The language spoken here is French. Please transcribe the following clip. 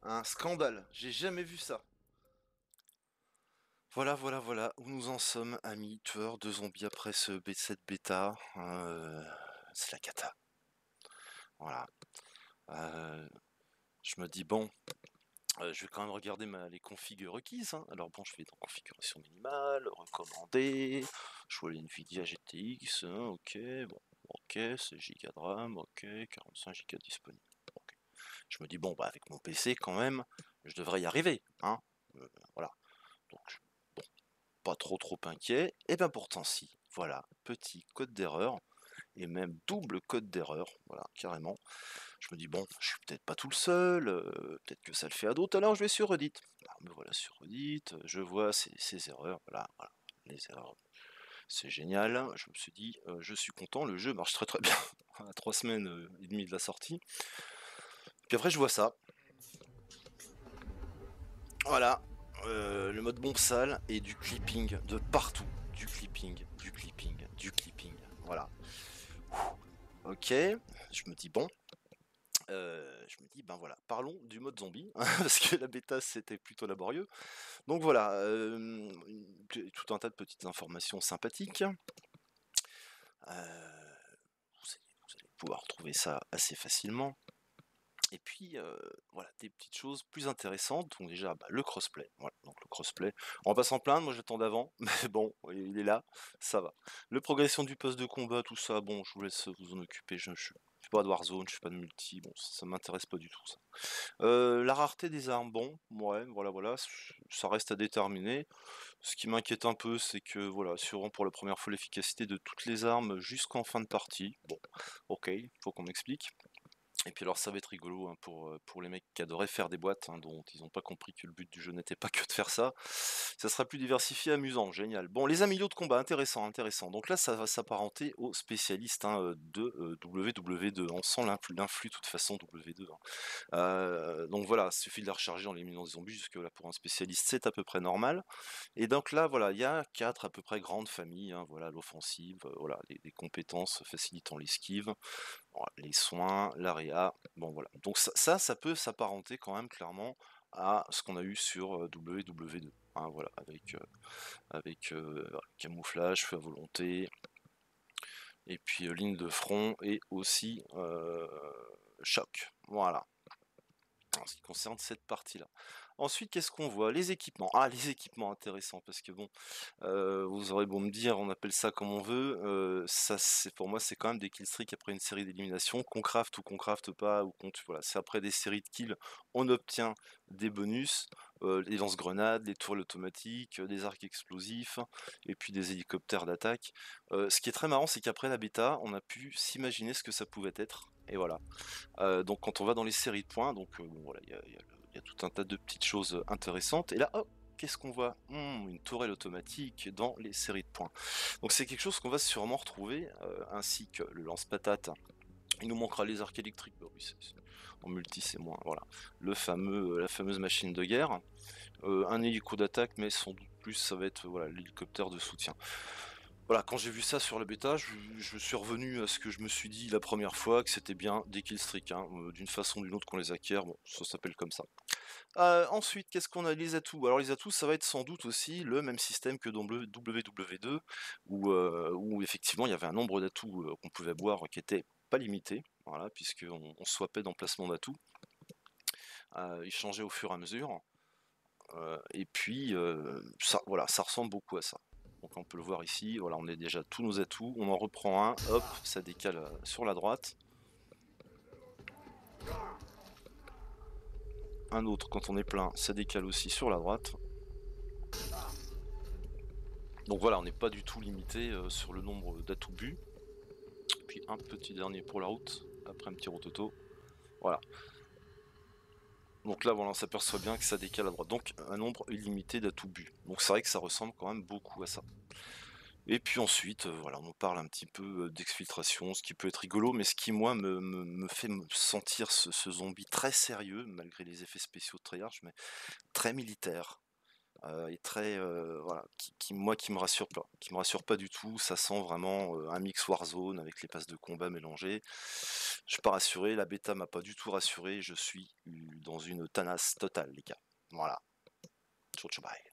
Un scandale, j'ai jamais vu ça. Voilà, voilà, voilà, où nous en sommes, amis tueurs de zombies après cette bêta. C'est la cata. Voilà. Euh, je me dis, bon, je vais quand même regarder les configs requises, hein. Alors bon, je vais dans configuration minimale, recommander, choisir une Nvidia GTX, hein, ok, bon, ok, 16 Go de RAM, ok, 45 Go disponible. Ok. Je me dis, bon, bah avec mon PC quand même, je devrais y arriver, hein. Voilà. Donc, bon, pas trop inquiet. Et bien pourtant si, voilà, petit code d'erreur, et même double code d'erreur, voilà, carrément. Je me dis, bon, je suis peut-être pas tout le seul, peut-être que ça le fait à d'autres, alors je vais sur Reddit. Alors me voilà sur Reddit, je vois ces erreurs, voilà, voilà, les erreurs. C'est génial, je me suis dit, je suis content, le jeu marche très bien, à 3 semaines et demie de la sortie. Puis après je vois ça, voilà, le mode bombe sale et du clipping de partout, du clipping, du clipping, du clipping, voilà. Ok, je me dis bon, je me dis ben voilà, parlons du mode zombie, parce que la bêta c'était plutôt laborieux. Donc voilà, tout un tas de petites informations sympathiques. Vous allez pouvoir trouver ça assez facilement. Et puis voilà, des petites choses plus intéressantes. Donc déjà, bah, le crossplay. Voilà, donc le crossplay. On va pas s'en plaindre, moi j'attends d'avant, mais bon, il est là, ça va. Le progression du poste de combat, tout ça, bon, je vous laisse vous en occuper. Je fais pas de Warzone, je fais pas de multi, bon, ça m'intéresse pas du tout ça. La rareté des armes, bon, ouais, voilà, voilà, ça reste à déterminer. Ce qui m'inquiète un peu, c'est que voilà, assurant pour la première fois l'efficacité de toutes les armes jusqu'en fin de partie. Bon, ok, faut qu'on m'explique. Et puis alors ça va être rigolo hein, pour les mecs qui adoraient faire des boîtes, hein, dont ils n'ont pas compris que le but du jeu n'était pas que de faire ça. Ça sera plus diversifié, amusant, génial. Bon, les améliorations de combat, intéressant, intéressant. Donc là, ça va s'apparenter aux spécialistes hein, de WW2. On sent l'influx de toute façon W2. Hein. Donc voilà, il suffit de la recharger en éliminant des zombies, jusque là pour un spécialiste c'est à peu près normal. Et donc là, voilà, il y a quatre à peu près grandes familles, hein, voilà, l'offensive, voilà, les compétences facilitant l'esquive, voilà, les soins, l'AREA, bon voilà. Donc ça peut s'apparenter quand même clairement à ce qu'on a eu sur WW2, hein, voilà, avec camouflage, feu à volonté, et puis ligne de front, et aussi choc, voilà en ce qui concerne cette partie-là. Ensuite, qu'est-ce qu'on voit? Les équipements. Ah, les équipements intéressants, parce que bon, vous aurez beau me dire, on appelle ça comme on veut, ça c'est pour moi c'est quand même des killstreaks après une série d'éliminations, qu'on craft ou qu'on craft pas, ou voilà, c'est après des séries de kills, on obtient des bonus, les lance-grenades, les tourelles automatiques, des arcs explosifs, et puis des hélicoptères d'attaque. Ce qui est très marrant, c'est qu'après la bêta, on a pu s'imaginer ce que ça pouvait être, et voilà. Donc quand on va dans les séries de points, donc bon, voilà, il y a tout un tas de petites choses intéressantes. Et là, hop, qu'est-ce qu'on voit? Une tourelle automatique dans les séries de points. Donc c'est quelque chose qu'on va sûrement retrouver, ainsi que le lance-patate. Il nous manquera les arcs électriques, bah oui, en multi c'est moins, voilà. La fameuse machine de guerre, un hélico d'attaque, mais sans doute plus ça va être voilà, l'hélicoptère de soutien. Voilà, quand j'ai vu ça sur la bêta, je suis revenu à ce que je me suis dit la première fois, que c'était bien des killstreaks, hein, d'une façon ou d'une autre qu'on les acquiert, bon, ça s'appelle comme ça. Ensuite, qu'est-ce qu'on a? Les atouts. Alors les atouts, ça va être sans doute aussi le même système que dans WW2, où effectivement il y avait un nombre d'atouts qu'on pouvait boire qui était pas limité, voilà, puisqu'on swappait d'emplacement d'atouts, ils changeaient au fur et à mesure, et puis ça, voilà, ça ressemble beaucoup à ça. Donc on peut le voir ici, voilà, on a déjà tous nos atouts, on en reprend un, hop, ça décale sur la droite. Un autre, quand on est plein, ça décale aussi sur la droite. Donc voilà, on n'est pas du tout limité sur le nombre d'atouts bu. Puis un petit dernier pour la route, après un petit rototo. Voilà. Donc là, voilà, on s'aperçoit bien que ça décale à droite. Donc un nombre illimité d'atouts bu. Donc c'est vrai que ça ressemble quand même beaucoup à ça. Et puis ensuite, voilà, on nous parle un petit peu d'exfiltration, ce qui peut être rigolo, mais ce qui, moi, me fait sentir ce zombie très sérieux, malgré les effets spéciaux de Treyarch, mais très militaire. est très, voilà, moi qui me rassure pas, du tout. Ça sent vraiment un mix Warzone avec les passes de combat mélangées. Je suis pas rassuré, la bêta m'a pas du tout rassuré, je suis dans une tanasse totale, les gars. Voilà. Ciao, ciao, bye.